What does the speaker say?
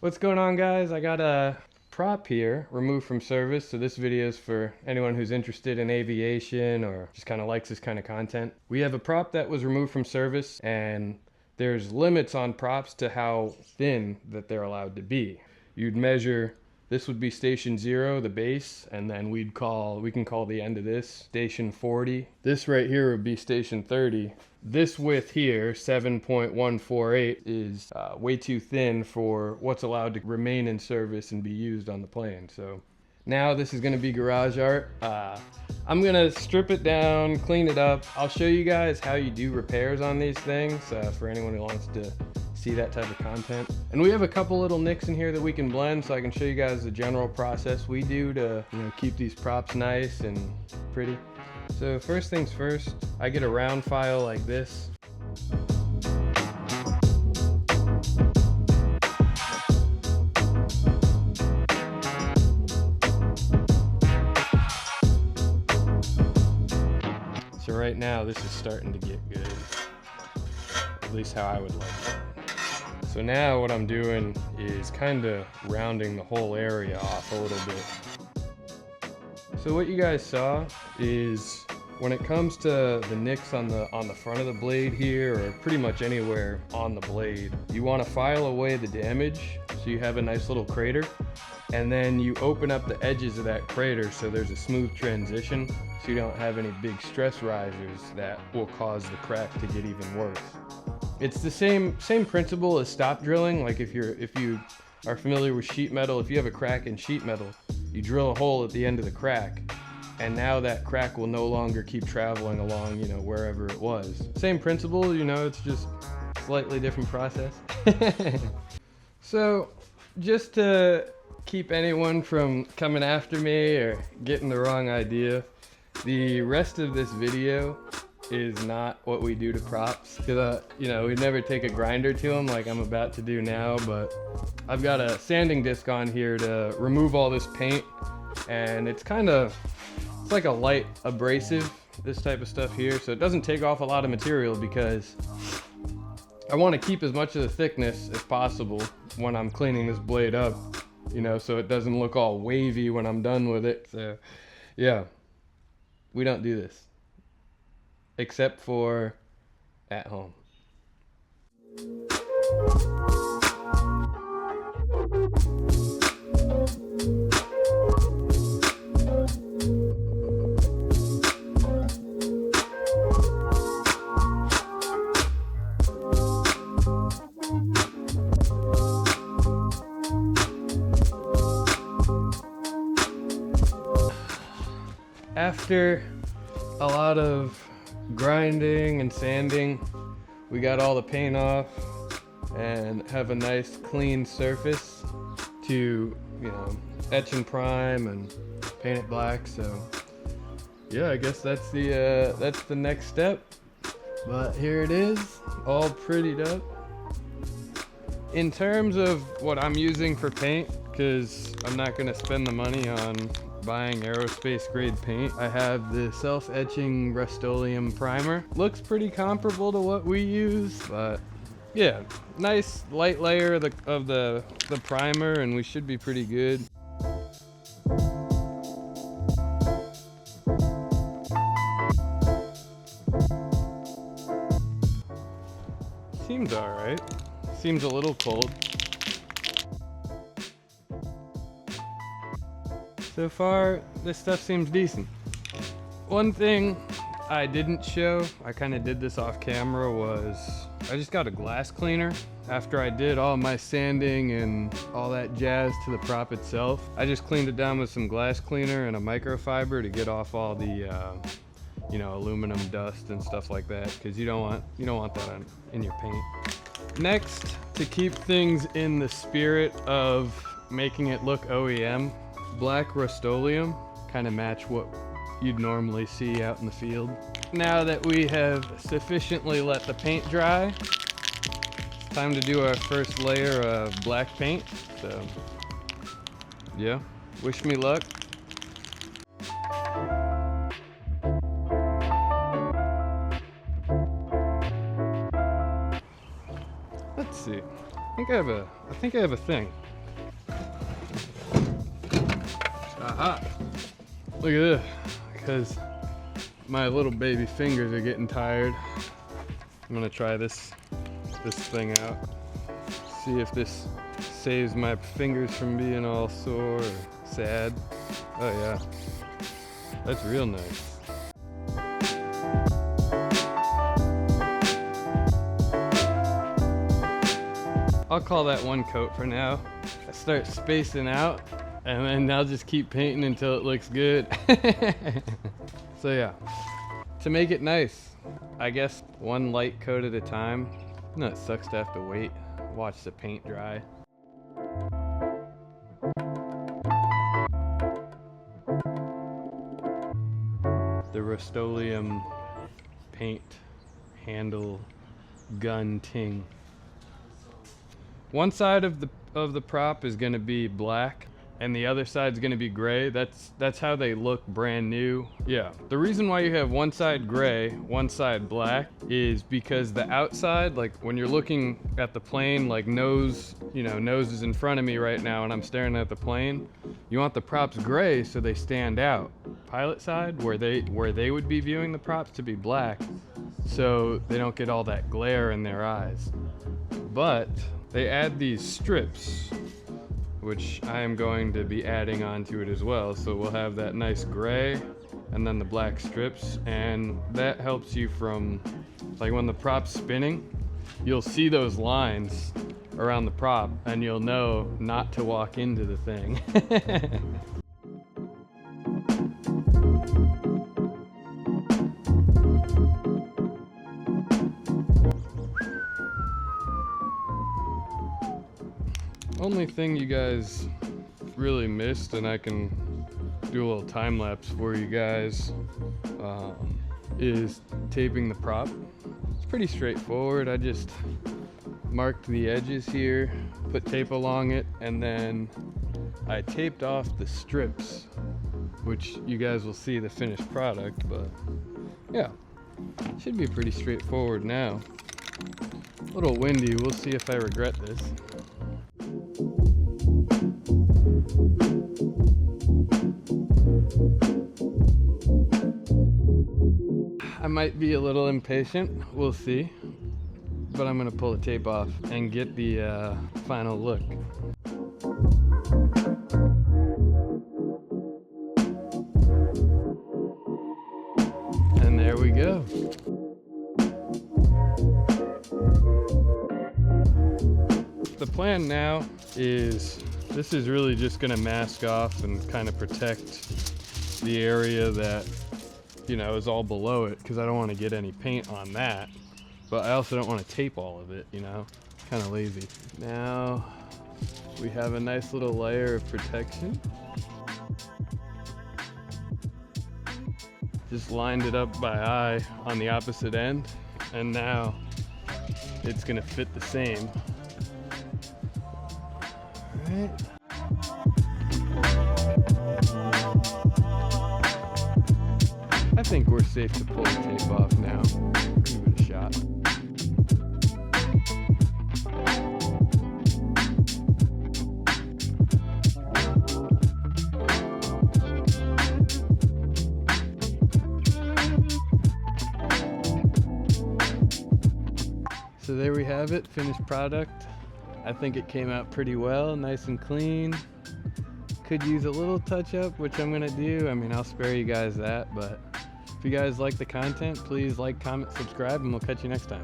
What's going on, guys? I got a prop here removed from service, so this video is for anyone who's interested in aviation or just kind of likes this kind of content. We have a prop that was removed from service, and there's limits on props to how thin that they're allowed to be. You'd measure, this would be station 0, the base, and then we can call the end of this station 40. This right here would be station 30. This width here, 7.148, is way too thin for what's allowed to remain in service and be used on the plane. So now this is going to be garage art. I'm going to strip it down, clean it up. I'll show you guys how you do repairs on these things for anyone who wants to see that type of content. And we have a couple little nicks in here that we can blend, so I can show you guys the general process we do to keep these props nice and pretty. So first things first, I get a round file like this. So right now this is starting to get good, at least how I would like it. So now what I'm doing is kind of rounding the whole area off a little bit. So what you guys saw is when it comes to the nicks on the front of the blade here, or pretty much anywhere on the blade, you want to file away the damage so you have a nice little crater, and then you open up the edges of that crater so there's a smooth transition, so you don't have any big stress risers that will cause the crack to get even worse. It's the same principle as stop drilling. Like if you are familiar with sheet metal, if you have a crack in sheet metal, you drill a hole at the end of the crack, and now that crack will no longer keep traveling along, wherever it was. Same principle, it's just slightly different process. So just to keep anyone from coming after me or getting the wrong idea, the rest of this video is not what we do to props, because we never take a grinder to them like I'm about to do now, but I've got a sanding disc on here to remove all this paint, and it's like a light abrasive, this type of stuff here, so it doesn't take off a lot of material because I want to keep as much of the thickness as possible when I'm cleaning this blade up, so it doesn't look all wavy when I'm done with it. So yeah, we don't do this except for at home. After a lot of grinding and sanding, we got all the paint off and have a nice clean surface to etch and prime and paint it black. So yeah, I guess that's the next step, but here it is, all prettied up. In terms of what I'm using for paint, because I'm not going to spend the money on buying aerospace grade paint, I have the self-etching Rust-Oleum primer. Looks pretty comparable to what we use, but yeah, nice light layer of the primer, and we should be pretty good. Seems all right. Seems a little cold. So far, this stuff seems decent. One thing I didn't show, I kind of did this off camera, was I just got a glass cleaner. After I did all my sanding and all that jazz to the prop itself, I just cleaned it down with some glass cleaner and a microfiber to get off all the aluminum dust and stuff like that, because you don't want that in your paint. Next, to keep things in the spirit of making it look OEM, black Rust-Oleum, kind of match what you'd normally see out in the field. Now that we have sufficiently let the paint dry, it's time to do our first layer of black paint. So yeah, wish me luck. Let's see. I think I have a thing. Aha! Look at this, because my little baby fingers are getting tired. I'm gonna try this thing out. See if this saves my fingers from being all sore or sad. Oh yeah, that's real nice. I'll call that one coat for now. I start spacing out and then I'll just keep painting until it looks good. So yeah, to make it nice, I guess one light coat at a time. No, it sucks to have to wait, watch the paint dry. The Rust-Oleum paint handle gun ting. One side of the prop is going to be black and the other side's going to be gray. That's how they look brand new. Yeah, the reason why you have one side gray, one side black is because the outside, like when you're looking at the plane, like nose is in front of me right now and I'm staring at the plane, you want the props gray so they stand out. Pilot side, where they would be viewing the props, to be black so they don't get all that glare in their eyes. But they add these strips, which I am going to be adding onto it as well. So we'll have that nice gray and then the black strips, and that helps you from, like when the prop's spinning, you'll see those lines around the prop and you'll know not to walk into the thing. Only thing you guys really missed, and I can do a little time lapse for you guys, is taping the prop. It's pretty straightforward. I just marked the edges here, put tape along it, and then I taped off the strips, which you guys will see the finished product. But yeah, should be pretty straightforward now. A little windy, we'll see if I regret this. I might be a little impatient, we'll see, but I'm gonna pull the tape off and get the final look. And there we go. The plan now is, this is really just gonna mask off and kind of protect the area that, you know, is all below it, because I don't want to get any paint on that, but I also don't want to tape all of it, you know, kind of lazy. Now we have a nice little layer of protection. Just lined it up by eye on the opposite end, and now it's gonna fit the same. All right. I think we're safe to pull the tape off now. Give it a shot. So there we have it, finished product. I think it came out pretty well, nice and clean. Could use a little touch up, which I'm gonna do. I mean, I'll spare you guys that, but if you guys like the content, please like, comment, subscribe, and we'll catch you next time.